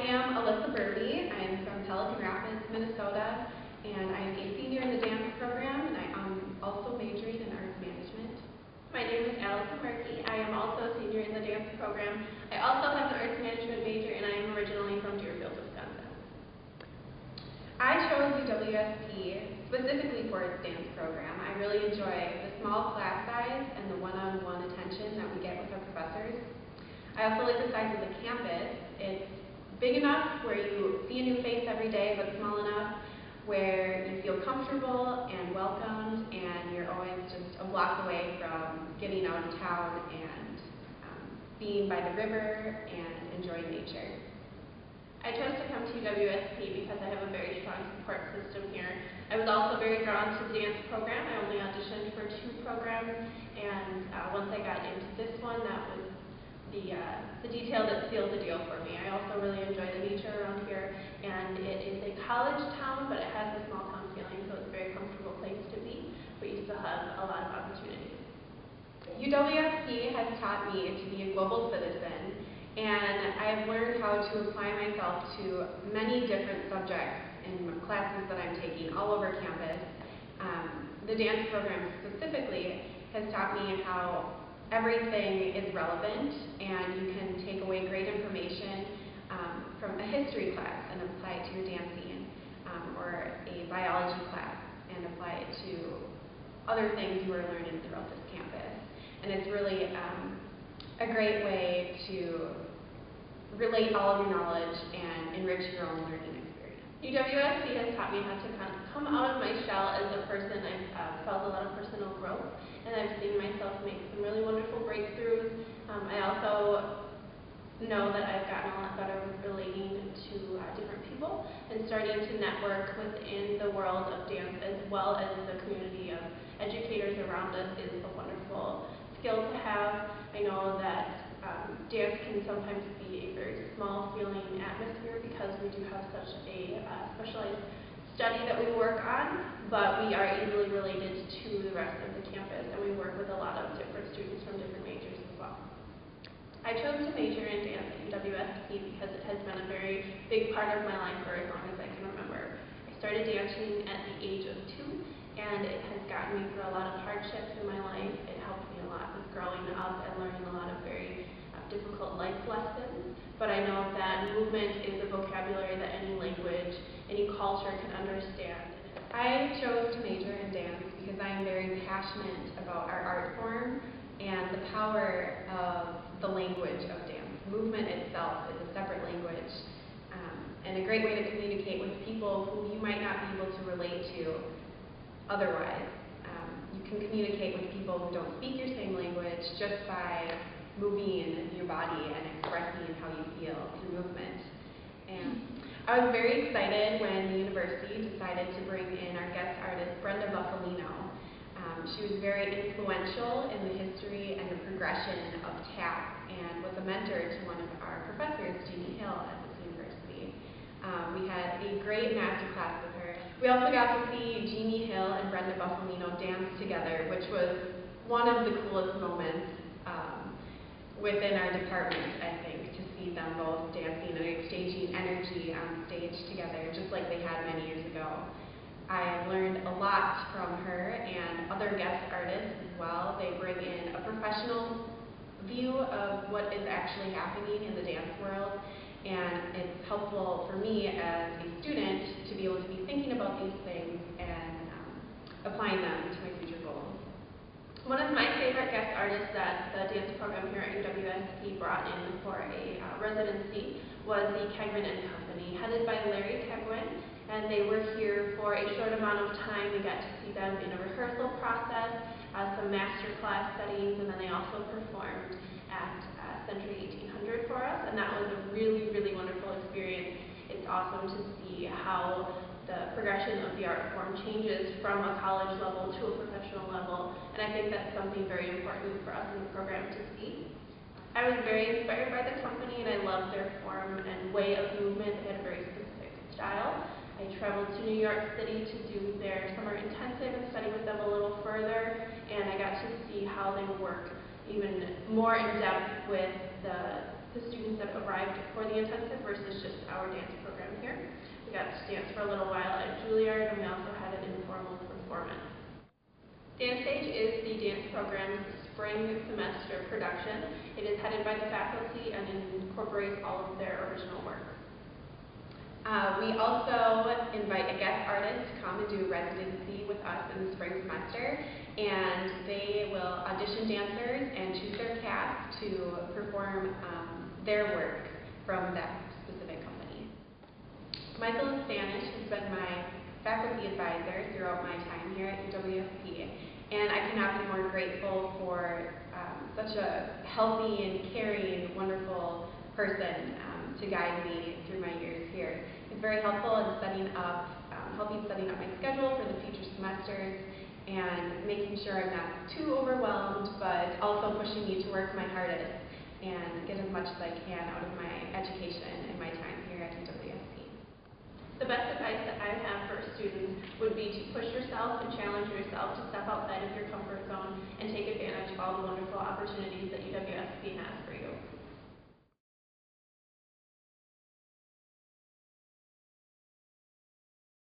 am Alyssa Berube. I am from Pelican Rapids, Minnesota, and I am a senior in the dance program, and I am also majoring in arts management. My name is Alison Moerke. I am also a senior in the dance program. I also have an arts management major, and I am originally from Deerfield, Wisconsin. I chose UWSP specifically for its dance program. I really enjoy the small class size and the one-on-one attention that we get with our professors. I also like the size of the campus. It's big enough where you see a new face every day, but small enough where you feel comfortable and welcomed, and you're always just a block away from getting out of town and being by the river and enjoying nature. I chose to come to UWSP because I have a very strong support system here. I was also very drawn to the dance program. I only auditioned for 2 programs, and once I got into this one, that was the detail that sealed the deal for me. I also really enjoy the nature around here, and it is a college town, but it has a small town feeling, so it's a very comfortable place to be, but you still have a lot of opportunities. UWSP has taught me to be a global citizen, and I've learned how to apply myself to many different subjects in classes that I'm taking all over campus. The dance program specifically has taught me how everything is relevant, and you can take away great information from a history class and apply it to your dancing, or a biology class and apply it to other things you are learning throughout this campus. And it's really a great way to relate all of your knowledge and enrich your own learning experience. UWSP has taught me how to kind of come out of my shell as a person. I've felt a lot of personal growth, and I've seen myself make some really wonderful breakthroughs. I also know that I've gotten a lot better with relating to different people and starting to network within the world of dance, as well as the community of educators around us is a wonderful skill to have. I know that dance can sometimes be a very small feeling atmosphere because we do have such a specialized study that we work on, but we are easily related to the rest of the campus, and we work with a lot of different students from different majors as well. I chose to major in dance at UWSP because it has been a very big part of my life for as long as I can remember. I started dancing at the age of 2, and it has gotten me through a lot of hardships in my life. It helped me a lot with growing up and learning a lot of very difficult life lessons, but I know that movement is a vocabulary that any language, any culture can understand. I chose to major in dance because I am very passionate about our art form and the power of the language of dance. Movement itself is a separate language, and a great way to communicate with people who you might not be able to relate to otherwise. You can communicate with people who don't speak your same language just by moving your body and expressing how you feel through movement. And I was very excited when the university decided to bring in our guest artist, Brenda Buffalino. She was very influential in the history and the progression of tap, and was a mentor to one of our professors, Jeannie Hill, at this university. We had a great master class with her. We also got to see Jeannie Hill and Brenda Buffalino dance together, which was one of the coolest moments within our department, I think, to see them both dancing and exchanging energy on stage together, just like they had many years ago. I learned a lot from her and other guest artists as well. They bring in a professional view of what is actually happening in the dance world, and it's helpful for me as a student to be able to be thinking about these things and applying them to my future goals. One of my favorite guest artists that the dance program here at UWSP brought in for a residency was the Kegman and Company, headed by Larry Kegman, and they were here for a short amount of time. We got to see them in a rehearsal process, some master class settings, and then they also performed at Century 1800 for us, and that was a really, really wonderful experience. It's awesome to see how the progression of the art form changes from a college level to a professional level, and I think that's something very important for us in the program to see. I was very inspired by the company, and I loved their form and way of movement. They had a very specific style. I traveled to New York City to do their summer intensive and study with them a little further, and I got to see how they work even more in depth with the the students that arrived for the intensive versus just our dance program here. We got to dance for a little while at Juilliard, and we also had an informal performance. Dance Stage is the dance program's spring semester production. It is headed by the faculty and incorporates all of their original work. We also invite a guest artist to come and do residency with us in the spring semester, and they will audition dancers and choose their cast to perform their work from that specific company. Michael Stanish has been my faculty advisor throughout my time here at UWSP, and I cannot be more grateful for such a healthy and caring, wonderful person to guide me through my years here. He's very helpful in helping setting up my schedule for the future semesters and making sure I'm not too overwhelmed, but also pushing me to work my hardest and get as much as I can out of my education and my time here at UWSP. The best advice that I have for students would be to push yourself and challenge yourself to step outside of your comfort